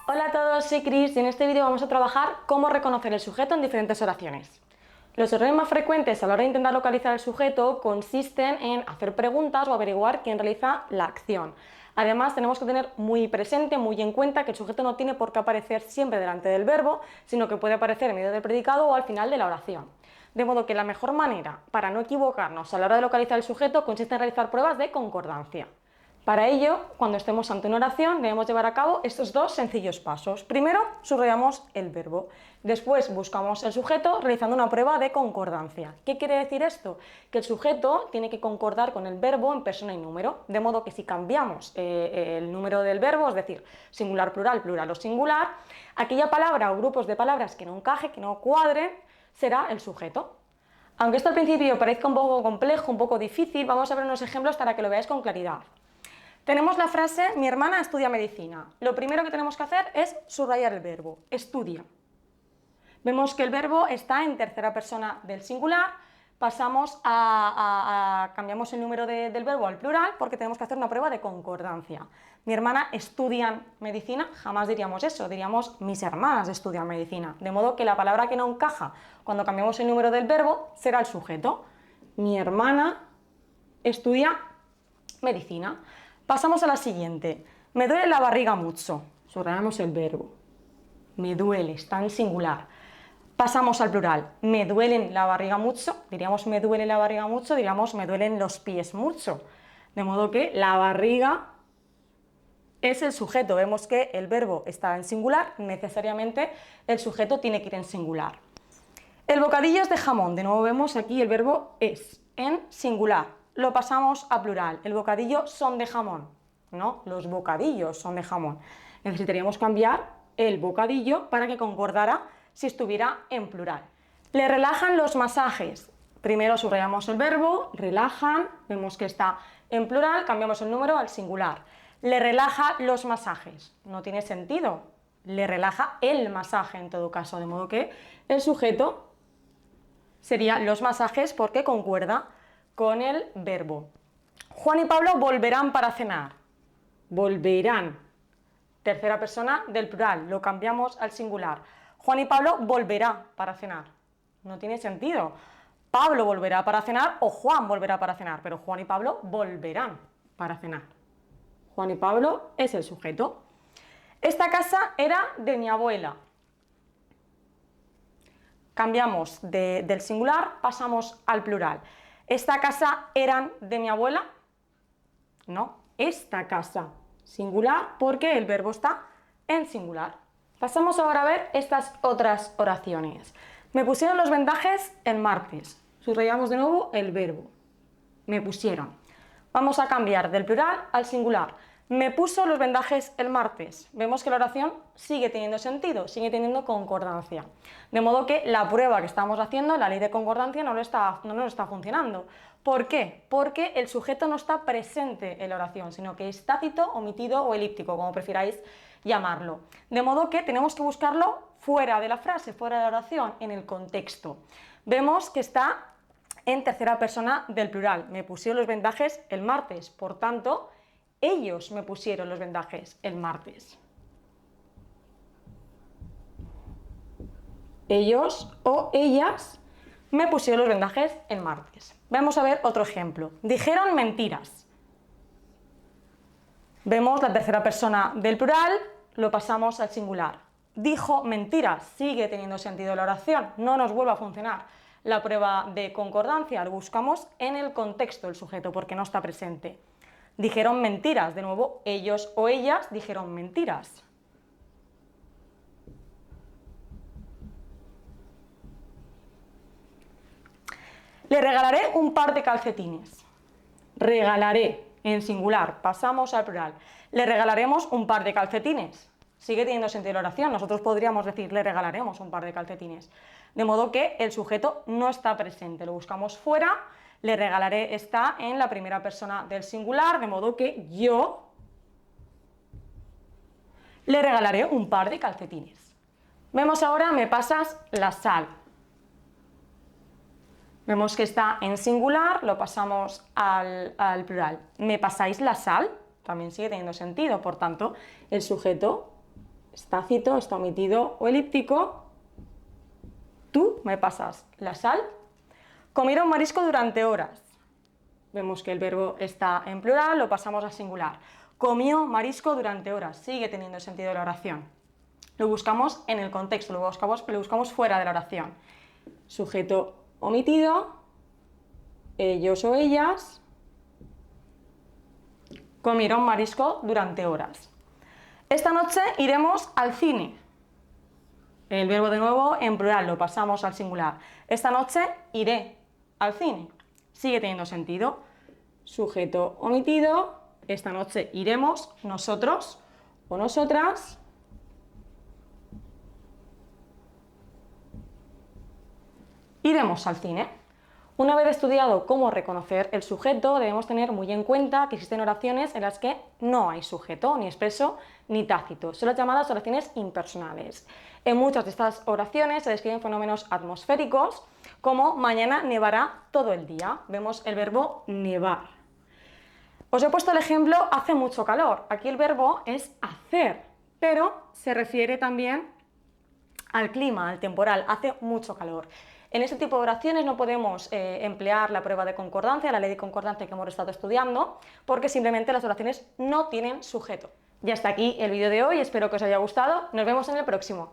Hola a todos, soy Cris y en este vídeo vamos a trabajar cómo reconocer el sujeto en diferentes oraciones. Los errores más frecuentes a la hora de intentar localizar el sujeto consisten en hacer preguntas o averiguar quién realiza la acción. Además, tenemos que tener muy presente, muy en cuenta que el sujeto no tiene por qué aparecer siempre delante del verbo, sino que puede aparecer en medio del predicado o al final de la oración. De modo que la mejor manera para no equivocarnos a la hora de localizar el sujeto consiste en realizar pruebas de concordancia. Para ello, cuando estemos ante una oración, debemos llevar a cabo estos dos sencillos pasos. Primero, subrayamos el verbo. Después, buscamos el sujeto realizando una prueba de concordancia. ¿Qué quiere decir esto? Que el sujeto tiene que concordar con el verbo en persona y número, de modo que si cambiamos el número del verbo, es decir, singular, plural, plural o singular, aquella palabra o grupos de palabras que no encaje, que no cuadren, será el sujeto. Aunque esto al principio parezca un poco complejo, un poco difícil, vamos a ver unos ejemplos para que lo veáis con claridad. Tenemos la frase, mi hermana estudia medicina. Lo primero que tenemos que hacer es subrayar el verbo, estudia. Vemos que el verbo está en tercera persona del singular, cambiamos el número del verbo al plural porque tenemos que hacer una prueba de concordancia. Mi hermana estudia medicina, jamás diríamos eso, diríamos mis hermanas estudian medicina. De modo que la palabra que no encaja cuando cambiamos el número del verbo será el sujeto. Mi hermana estudia medicina. Pasamos a la siguiente. Me duele la barriga mucho. Subrayamos el verbo. Me duele, está en singular. Pasamos al plural. Me duelen la barriga mucho. Diríamos me duele la barriga mucho, diríamos me duelen los pies mucho. De modo que la barriga es el sujeto. Vemos que el verbo está en singular, necesariamente el sujeto tiene que ir en singular. El bocadillo es de jamón. De nuevo vemos aquí el verbo es en singular. Lo pasamos a plural. El bocadillo son de jamón. No, los bocadillos son de jamón. Necesitaríamos cambiar el bocadillo para que concordara si estuviera en plural. Le relajan los masajes. Primero subrayamos el verbo, relajan, vemos que está en plural, cambiamos el número al singular. Le relaja los masajes. No tiene sentido. Le relaja el masaje en todo caso, de modo que el sujeto sería los masajes porque concuerda con el verbo. Juan y Pablo volverán para cenar. Volverán. Tercera persona del plural, lo cambiamos al singular. Juan y Pablo volverá para cenar. No tiene sentido. Pablo volverá para cenar o Juan volverá para cenar, pero Juan y Pablo volverán para cenar. Juan y Pablo es el sujeto. Esta casa era de mi abuela. Cambiamos del singular, pasamos al plural. ¿Esta casa eran de mi abuela? No, esta casa. Singular porque el verbo está en singular. Pasamos ahora a ver estas otras oraciones. Me pusieron los vendajes el martes. Subrayamos de nuevo el verbo. Me pusieron. Vamos a cambiar del plural al singular. Me puso los vendajes el martes. Vemos que la oración sigue teniendo sentido, sigue teniendo concordancia. De modo que la prueba que estamos haciendo, la ley de concordancia, no nos está funcionando. ¿Por qué? Porque el sujeto no está presente en la oración, sino que es tácito, omitido o elíptico, como prefiráis llamarlo. De modo que tenemos que buscarlo fuera de la frase, fuera de la oración, en el contexto. Vemos que está en tercera persona del plural. Me pusieron los vendajes el martes, por tanto, ellos me pusieron los vendajes el martes. Ellos o ellas me pusieron los vendajes el martes. Vamos a ver otro ejemplo. Dijeron mentiras. Vemos la tercera persona del plural, lo pasamos al singular. Dijo mentiras, sigue teniendo sentido la oración, no nos vuelve a funcionar. La prueba de concordancia lo buscamos en el contexto del sujeto porque no está presente. Dijeron mentiras, de nuevo, ellos o ellas dijeron mentiras. Le regalaré un par de calcetines. Regalaré, en singular, pasamos al plural. Le regalaremos un par de calcetines. Sigue teniendo sentido la oración, nosotros podríamos decir le regalaremos un par de calcetines. De modo que el sujeto no está presente, lo buscamos fuera. Le regalaré está en la primera persona del singular, de modo que yo le regalaré un par de calcetines. Vemos ahora me pasas la sal. Vemos que está en singular, lo pasamos al plural. ¿Me pasáis la sal? También sigue teniendo sentido, por tanto, el sujeto está cito, está omitido o elíptico. Tú me pasas la sal. Comieron marisco durante horas. Vemos que el verbo está en plural, lo pasamos a singular. Comió marisco durante horas. Sigue teniendo sentido la oración. Lo buscamos en el contexto, lo buscamos fuera de la oración. Sujeto omitido, ellos o ellas comieron marisco durante horas. Esta noche iremos al cine. El verbo de nuevo en plural, lo pasamos al singular. Esta noche iré al cine. Sigue teniendo sentido. Sujeto omitido, esta noche iremos nosotros o nosotras. Iremos al cine. Una vez estudiado cómo reconocer el sujeto, debemos tener muy en cuenta que existen oraciones en las que no hay sujeto, ni expreso ni tácito. Son las llamadas oraciones impersonales. En muchas de estas oraciones se describen fenómenos atmosféricos, como mañana nevará todo el día. Vemos el verbo nevar. Os he puesto el ejemplo hace mucho calor. Aquí el verbo es hacer, pero se refiere también al clima, al temporal. Hace mucho calor. En este tipo de oraciones no podemos emplear la prueba de concordancia, la ley de concordancia que hemos estado estudiando, porque simplemente las oraciones no tienen sujeto. Y hasta aquí el vídeo de hoy, espero que os haya gustado. Nos vemos en el próximo.